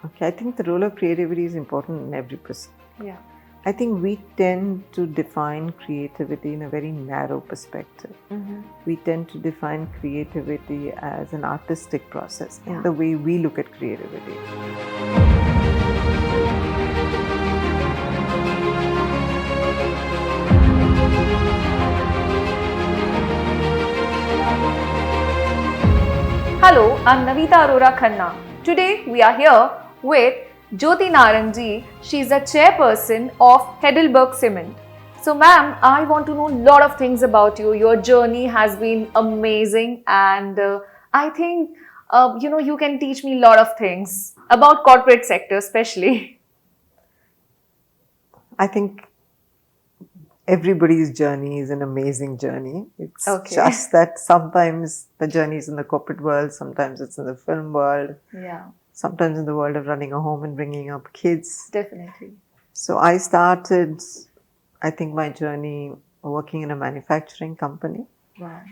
Okay, I think the role of creativity is important in every person. Yeah. I think we tend to define creativity in a very narrow perspective. We tend to define creativity as an artistic process in the way we look at creativity. Hello, I'm Navita Arora Khanna. Today we are here with Jyoti Narang ji. She's a chairperson of Heidelberg Cement. So ma'am, I want to know a lot of things about you. Your journey has been amazing, and I think you can teach me a lot of things about corporate sector especially. I think everybody's journey is an amazing journey. It's Okay. just that sometimes the journey is in the corporate world, sometimes it's in the film world, Yeah, sometimes in the world of running a home and bringing up kids. definitely. So I started, I think, my journey working in a manufacturing company, Wow.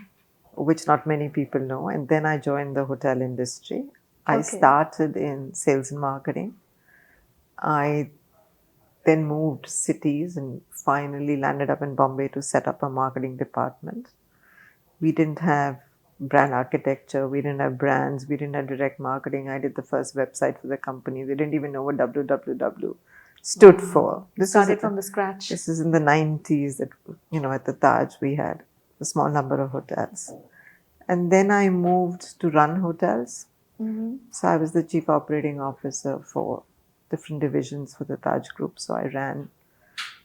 which not many people know. And then I joined the hotel industry. I Okay. started in sales and marketing. I then moved cities and finally landed up in Bombay to set up a marketing department. We didn't have brand architecture, we didn't have brands, we didn't have direct marketing. I did the first website for the company. They didn't even know what www stood for. This Started from the scratch. This is in the 90s that, at the Taj we had a small number of hotels. And then I moved to run hotels. So I was the chief operating officer for different divisions for the Taj Group. So I ran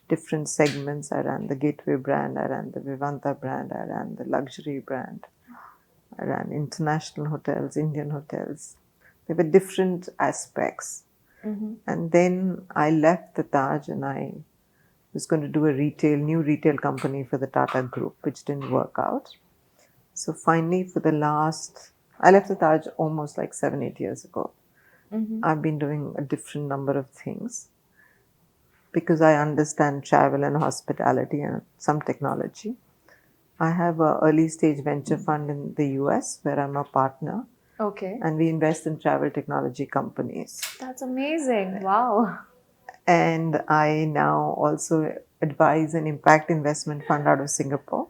different segments. I ran the Gateway brand, I ran the Vivanta brand, I ran the luxury brand, I ran international hotels, Indian hotels. There were different aspects. And then I left the Taj and I was going to do a new retail company for the Tata Group, which didn't work out. So finally, I left the Taj almost like 7-8 years ago. I've been doing a different number of things because I understand travel and hospitality and some technology. I have an early stage venture fund in the US where I'm a partner. Okay. And we invest in travel technology companies. That's amazing. Wow. And I now also advise an impact investment fund out of Singapore.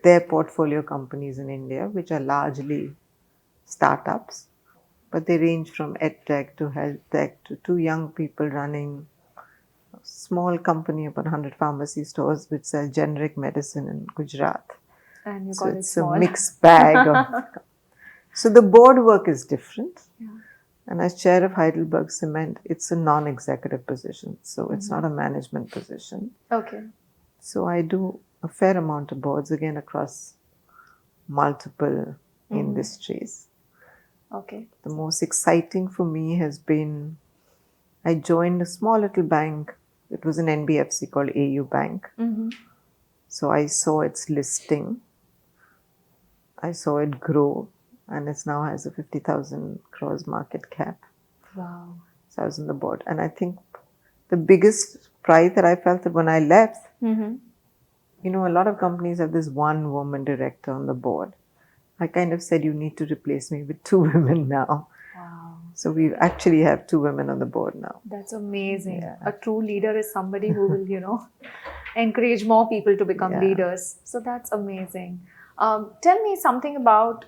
Their portfolio companies in India, which are largely startups, but they range from edtech to health tech to two young people running a small company, about 100 pharmacy stores, which sell generic medicine in Gujarat. And you So got it it's small. a mixed bag of. So the board work is different. And as chair of Heidelberg Cement, it's a non-executive position. So it's not a management position. Okay. So I do a fair amount of boards, again, across multiple industries. Okay. The most exciting for me has been, I joined a small little bank. It was an NBFC called AU Bank. So I saw its listing. I saw it grow. And it now has a 50,000 crores market cap. Wow. So I was on the board. And I think the biggest pride that I felt that when I left, a lot of companies have this one woman director on the board. I kind of said, you need to replace me with 2 women now. Wow. So we actually have 2 women on the board now. That's amazing. Yeah. A true leader is somebody who will, encourage more people to become leaders. So that's amazing. Tell me something about,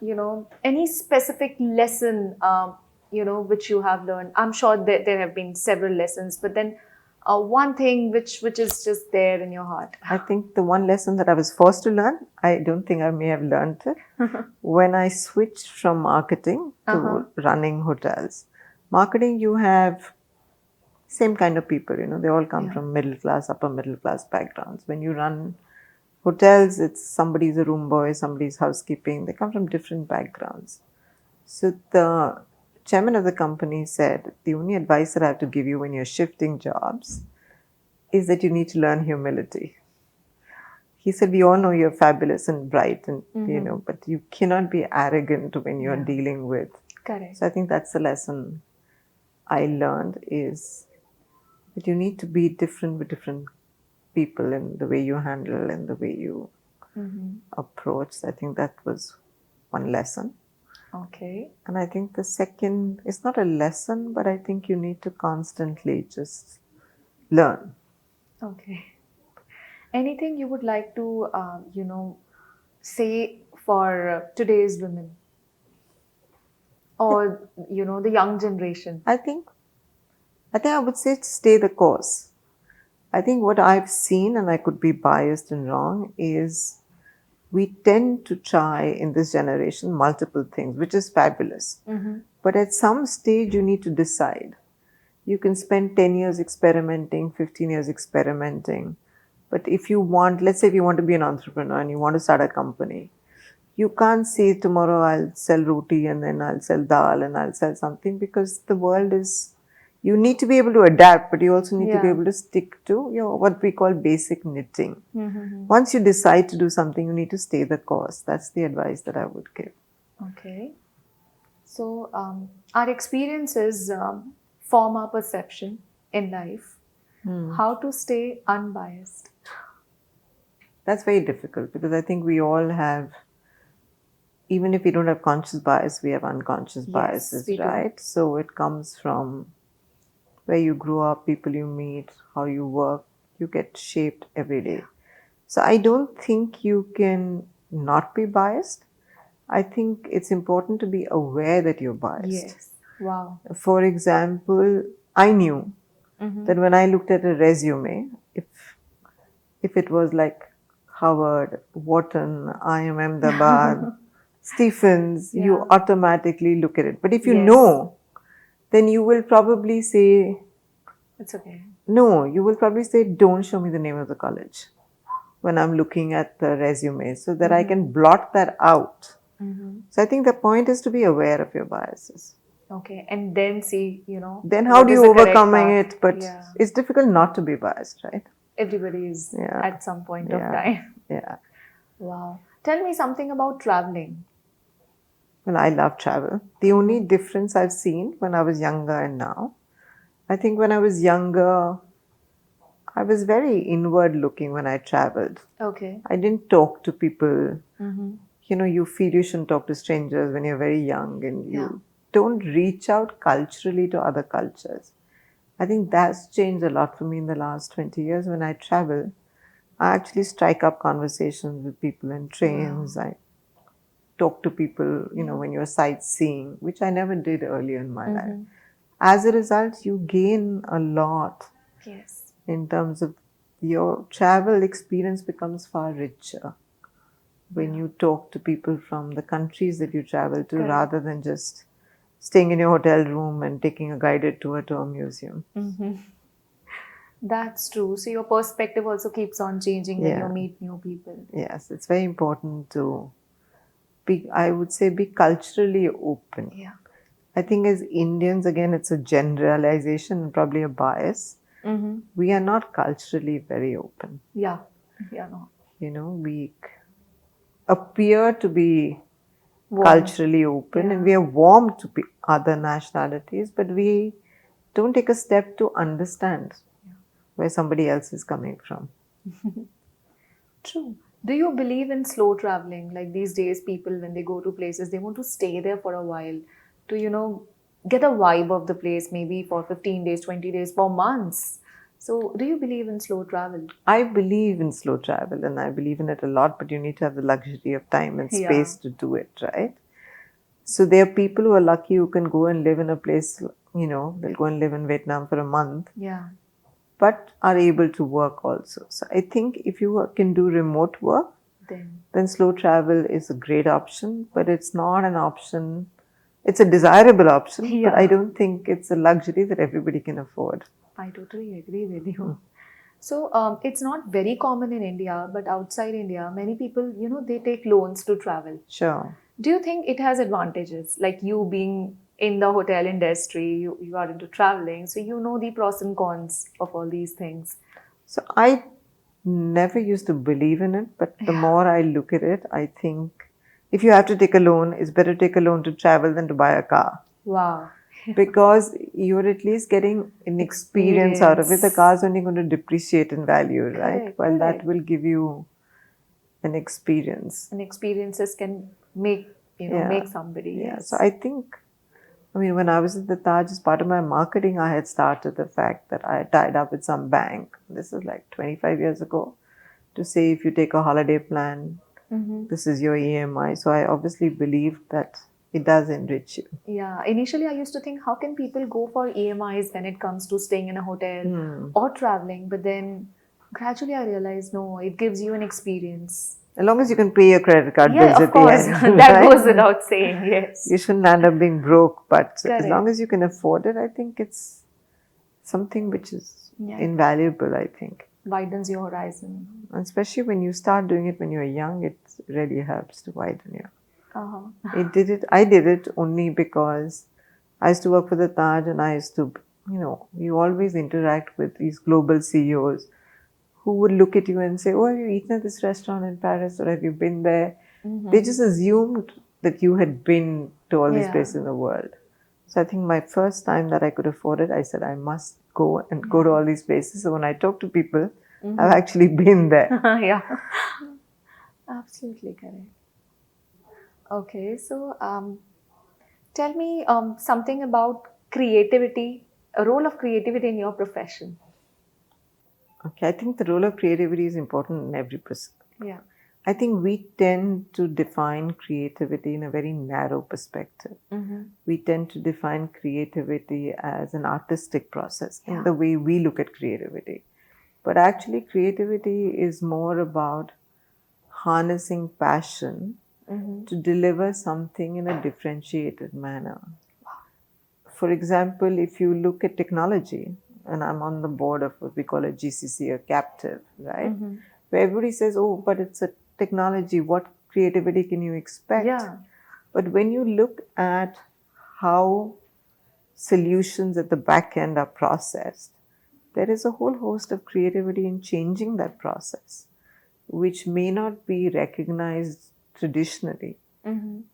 any specific lesson, which you have learned. I'm sure that there have been several lessons, but then one thing which is just there in your heart. I think the one lesson that I was forced to learn, I don't think I may have learned it, when I switched from marketing to running hotels. Marketing, you have same kind of people, they all come from middle class, upper middle class backgrounds. When you run hotels, it's somebody's a room boy, somebody's housekeeping. They come from different backgrounds. So the chairman of the company said, the only advice that I have to give you when you're shifting jobs is that you need to learn humility. He said, we all know you're fabulous and bright, and but you cannot be arrogant when you're dealing with. Correct. So I think that's the lesson I learned, is that you need to be different with different people in the way you handle and the way you approach. I think that was one lesson. Okay. And I think the second is not a lesson, but I think you need to constantly just learn. Okay. Anything you would like to, say for today's women or, the young generation? I think I would say stay the course. I think what I've seen, and I could be biased and wrong, is we tend to try in this generation multiple things, which is fabulous. But at some stage, you need to decide. You can spend 10 years experimenting, 15 years experimenting. But if you want, let's say if you want to be an entrepreneur and you want to start a company, you can't say tomorrow I'll sell roti and then I'll sell dal and I'll sell something, because the world is, you need to be able to adapt, but you also need to be Yeah. able to stick to your what we call basic knitting. Once you decide to do something, you need to stay the course. That's the advice that I would give. Okay. So, our experiences form our perception in life. How to stay unbiased? That's very difficult, because I think we all have, even if we don't have conscious bias, we have unconscious Yes, biases, we do. right? So it comes from where you grew up, people you meet, how you work, you get shaped every day. So I don't think you can not be biased. I think it's important to be aware that you're biased. Yes. Wow. For example, I knew that when I looked at a resume, if it was like Howard, Wharton, IM Ahmedabad, Stephens, you Yeah. automatically look at it. But if you Yes. know, then you will probably say, It's okay. no, you will probably say, don't show me the name of the college when I'm looking at the resume, so that I can blot that out. So I think the point is to be aware of your biases. Okay. And then see, Then how what do is you the correct overcoming path. it? But Yeah. it's difficult not to be biased, right? Everybody is Yeah. at some point of Yeah. time. Yeah. Wow. Tell me something about traveling. Well, I love travel. The only difference I've seen when I was younger and now, I think when I was younger, I was very inward looking when I traveled. Okay. I didn't talk to people. You feel you shouldn't talk to strangers when you're very young, and you don't reach out culturally to other cultures. I think that's changed a lot for me in the last 20 years. When I travel, I actually strike up conversations with people in trains. I talk to people, when you're sightseeing, which I never did earlier in my life. As a result, you gain a lot Yes. in terms of your travel experience becomes far richer when you talk to people from the countries that you travel to, Correct. rather than just staying in your hotel room and taking a guided tour to a museum. That's true. So your perspective also keeps on changing when you meet new people. Yes, it's very important to be, I would say, be culturally open. Yeah. I think as Indians, again, it's a generalization and probably a bias. We are not culturally very open. Yeah. Yeah. No. We appear to be Warm. culturally open, and we are warm to other nationalities, but we don't take a step to understand where somebody else is coming from. True. Do you believe in slow traveling? Like these days, people, when they go to places, they want to stay there for a while to, get a vibe of the place, maybe for 15 days, 20 days, for months. So, do you believe in slow travel? I believe in slow travel, and I believe in it a lot, but you need to have the luxury of time and space to do it, right? So there are people who are lucky who can go and live in a place, they'll go and live in Vietnam for a month, Yeah. but are able to work also. So I think if you can do remote work, then slow travel is a great option, but it's not an option. It's a desirable option, but I don't think it's a luxury that everybody can afford. I totally agree with you. So it's not very common in India, but outside India, many people, they take loans to travel. Sure. Do you think it has advantages? Like you being in the hotel industry, you are into traveling, so you know the pros and cons of all these things. So I never used to believe in it, but the more I look at it, I think if you have to take a loan, it's better to take a loan to travel than to buy a car. Wow. Because you're at least getting an experience out of it. The car's only going to depreciate in value, right? Correct, That will give you an experience. And experiences can make make somebody. Yeah. Yes. So I think, when I was at the Taj, as part of my marketing, I had started the fact that I tied up with some bank. This is like 25 years ago, to say if you take a holiday plan, this is your EMI. So I obviously believed that it does enrich you. Yeah, initially I used to think, how can people go for EMIs when it comes to staying in a hotel or traveling? But then gradually I realized, no, it gives you an experience. As long as you can pay your credit card Yeah, bills of at course. the end. That right? goes without saying, yes. You shouldn't end up being broke, but as long Correct. as you can afford it, I think it's something which is Yeah. invaluable, I think. Widens your horizon. And especially when you start doing it when you're young, it really helps to widen your. I did it only because I used to work for the Taj, and I used to, you always interact with these global CEOs who would look at you and say, "Oh, have you eaten at this restaurant in Paris, or have you been there?" They just assumed that you had been to all these places in the world. So I think my first time that I could afford it, I said, I must go to all these places. So when I talk to people, I've actually been there. Yeah. Absolutely correct. Okay, so tell me something about creativity, a role of creativity in your profession. Okay, I think the role of creativity is important in every person. Yeah. I think we tend to define creativity in a very narrow perspective. We tend to define creativity as an artistic process in the way we look at creativity. But actually, creativity is more about harnessing passion to deliver something in a differentiated manner. For example, if you look at technology, and I'm on the board of what we call a GCC, a captive, right? Where everybody says, oh, but it's a technology, what creativity can you expect? Yeah. But when you look at how solutions at the back end are processed, there is a whole host of creativity in changing that process, which may not be recognized traditionally.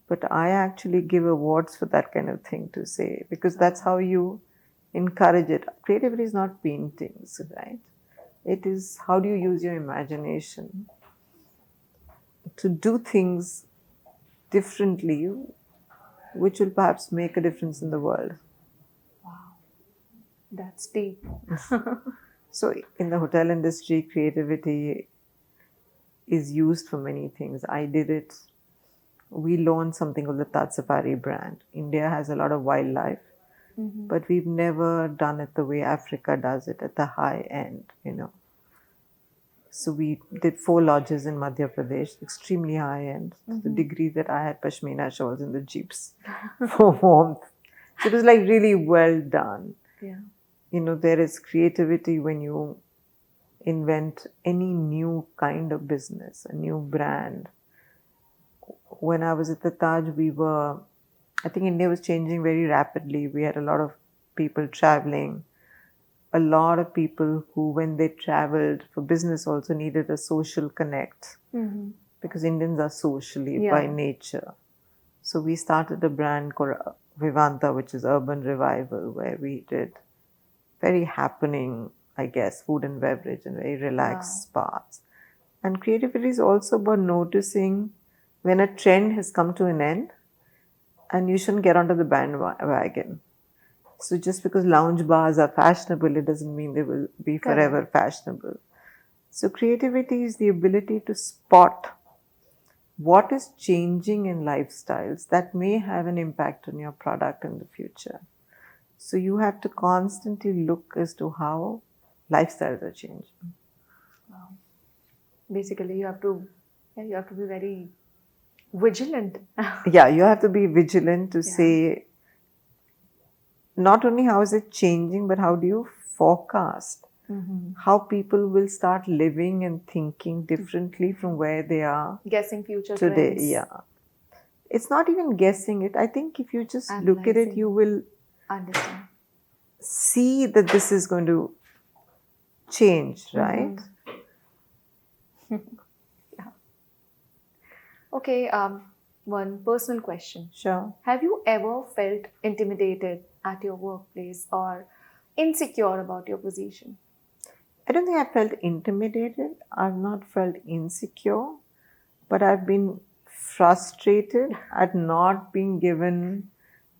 But I actually give awards for that kind of thing, to say, because that's how you encourage it. Creativity is not paintings, right? It is how do you use your imagination to do things differently, which will perhaps make a difference in the world. That's deep. So in the hotel industry, creativity is used for many things. I did it. We launched something called the Taj Safari brand. India has a lot of wildlife, but we've never done it the way Africa does it at the high end. So we did 4 lodges in Madhya Pradesh, extremely high end, to the degree that I had pashmina shawls in the jeeps for warmth. So it was like really well done. Yeah. There is creativity when you invent any new kind of business, a new brand. When I was at the Taj, I think India was changing very rapidly. We had a lot of people traveling. A lot of people who, when they traveled for business, also needed a social connect, because Indians are socially by nature. So we started a brand called Vivanta, which is urban revival, where we did very happening, I guess, food and beverage and very relaxed spas. And creativity is also about noticing when a trend has come to an end and you shouldn't get onto the bandwagon. So just because lounge bars are fashionable, it doesn't mean they will be forever fashionable. So creativity is the ability to spot what is changing in lifestyles that may have an impact on your product in the future. So you have to constantly look as to how lifestyles are changing. Wow. Basically, you have to be very vigilant. Yeah, you have to be vigilant to say not only how is it changing, but how do you forecast how people will start living and thinking differently from where they are Guessing future today. trends. Yeah. It's not even guessing it. I think if you just look at it, you will understand, see that this is going to change, right? Okay, one personal question. Sure. Have you ever felt intimidated at your workplace or insecure about your position? I don't think I felt intimidated. I've not felt insecure, but I've been frustrated at not being given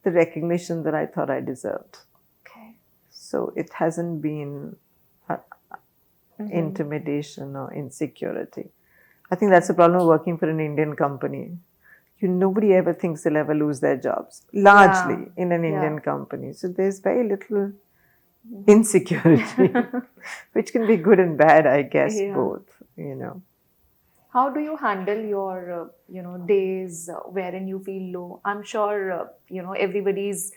the recognition that I thought I deserved. Okay. So it hasn't been intimidation or insecurity. I think that's the problem of working for an Indian company. Nobody ever thinks they'll ever lose their jobs, largely in an Indian company. So there's very little insecurity, which can be good and bad, I guess, both, How do you handle your, days wherein you feel low? I'm sure, everybody's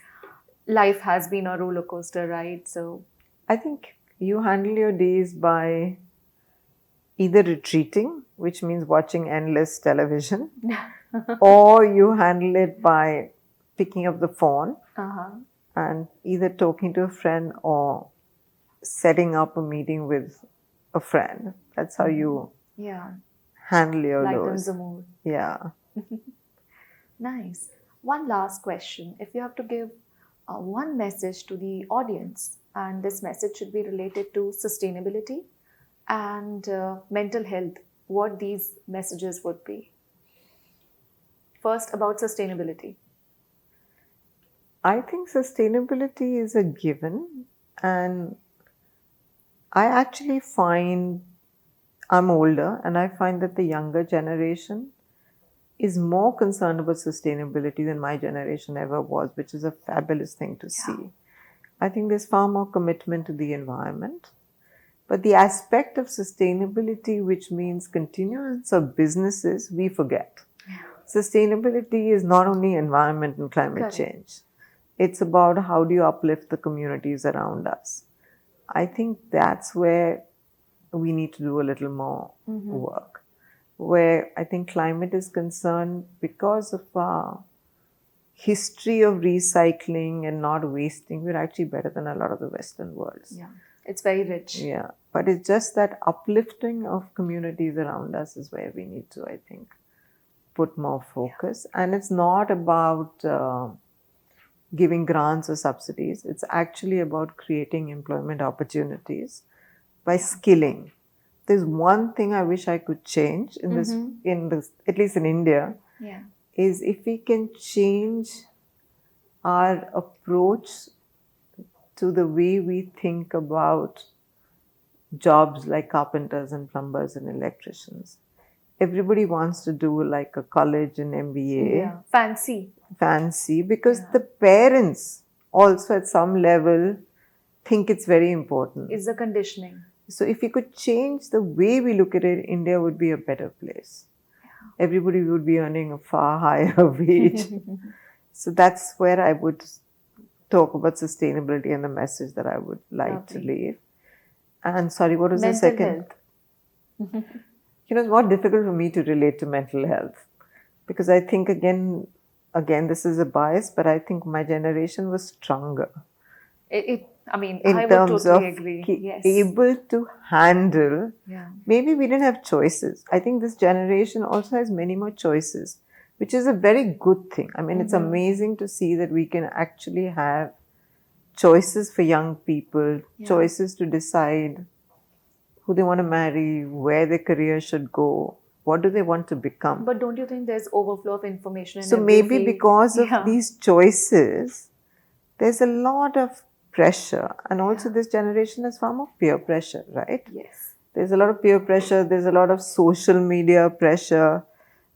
life has been a roller coaster, right? So I think you handle your days by either retreating, which means watching endless television, or you handle it by picking up the phone and either talking to a friend or setting up a meeting with a friend. That's how you handle your lightens lows. the mood. Yeah. Nice. One last question. If you have to give one message to the audience, and this message should be related to sustainability and mental health, what these messages would be? First, about sustainability. I think sustainability is a given, and I actually find I'm older, and I find that the younger generation is more concerned about sustainability than my generation ever was, which is a fabulous thing to see. I think there's far more commitment to the environment. But the aspect of sustainability, which means continuance of businesses, we forget. Sustainability is not only environment and climate change. It's about how do you uplift the communities around us. I think that's where we need to do a little more work. Where I think climate is concerned, because of our history of recycling and not wasting, we're actually better than a lot of the Western worlds. Yeah, it's very rich. Yeah, but it's just that uplifting of communities around us is where we need to, I think, put more focus. And it's not about giving grants or subsidies. It's actually about creating employment opportunities by skilling. There's one thing I wish I could change in this, at least in India, is if we can change our approach to the way we think about jobs like carpenters and plumbers and electricians. Everybody wants to do like a college and MBA. Yeah, fancy. Because the parents also at some level think it's very important. It's the conditioning. So if you could change the way we look at it, India would be a better place. Everybody would be earning a far higher wage. So that's where I would talk about sustainability and the message that I would like to leave. And sorry, what was the second? Health. It's more difficult for me to relate to mental health because I think again, this is a bias, but I think my generation was stronger. I would totally agree. Able to handle. Maybe we didn't have choices. I think this generation also has many more choices, which is a very good thing. It's amazing to see that we can actually have choices for young people, choices to decide who they want to marry, where their career should go, what do they want to become. But don't you think there's overflow of information? So maybe because of these choices, there's a lot of pressure. And also this generation has far more peer pressure, right? Yes. There's a lot of peer pressure. There's a lot of social media pressure.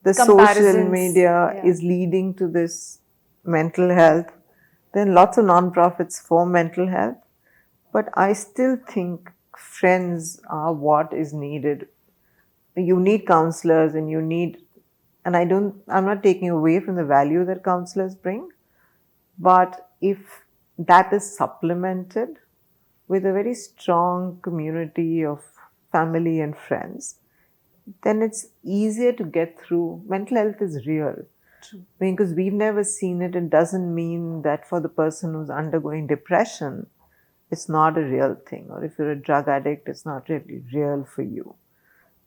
The social media is leading to this mental health. Then lots of non-profits for mental health. But I still think friends are what is needed. You need counselors and I'm not taking away from the value that counselors bring. But if that is supplemented with a very strong community of family and friends, then it's easier to get through. Mental health is real. True. Because we've never seen it, it doesn't mean that for the person who's undergoing depression, it's not a real thing. Or if you're a drug addict, it's not really real for you.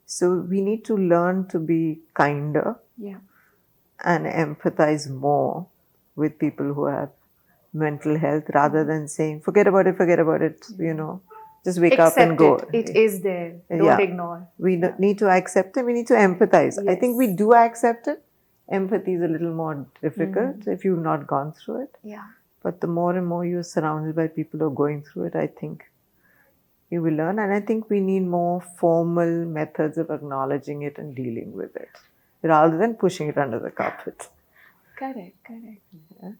So we need to learn to be kinder and empathize more with people who have mental health rather than saying, forget about it, just wake up and go. It is there. Don't ignore. We need to accept it. We need to empathize. I think we do accept it empathy is a little more difficult if you've not gone through it. Yeah. But the more and more you're surrounded by people who are going through it, I think you will learn. And I think we need more formal methods of acknowledging it and dealing with it rather than pushing it under the carpet. Correct. Yeah.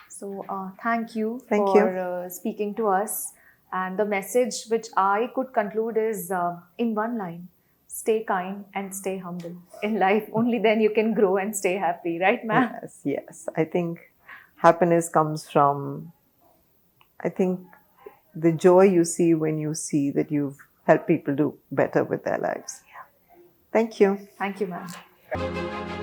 So, thank you Thank for speaking to us. And the message which I could conclude is in one line: stay kind and stay humble in life. Only then you can grow and stay happy, right, ma'am? Yes. I think happiness comes from, I think, the joy you see when you see that you've helped people do better with their lives. Thank you. Thank you, ma'am.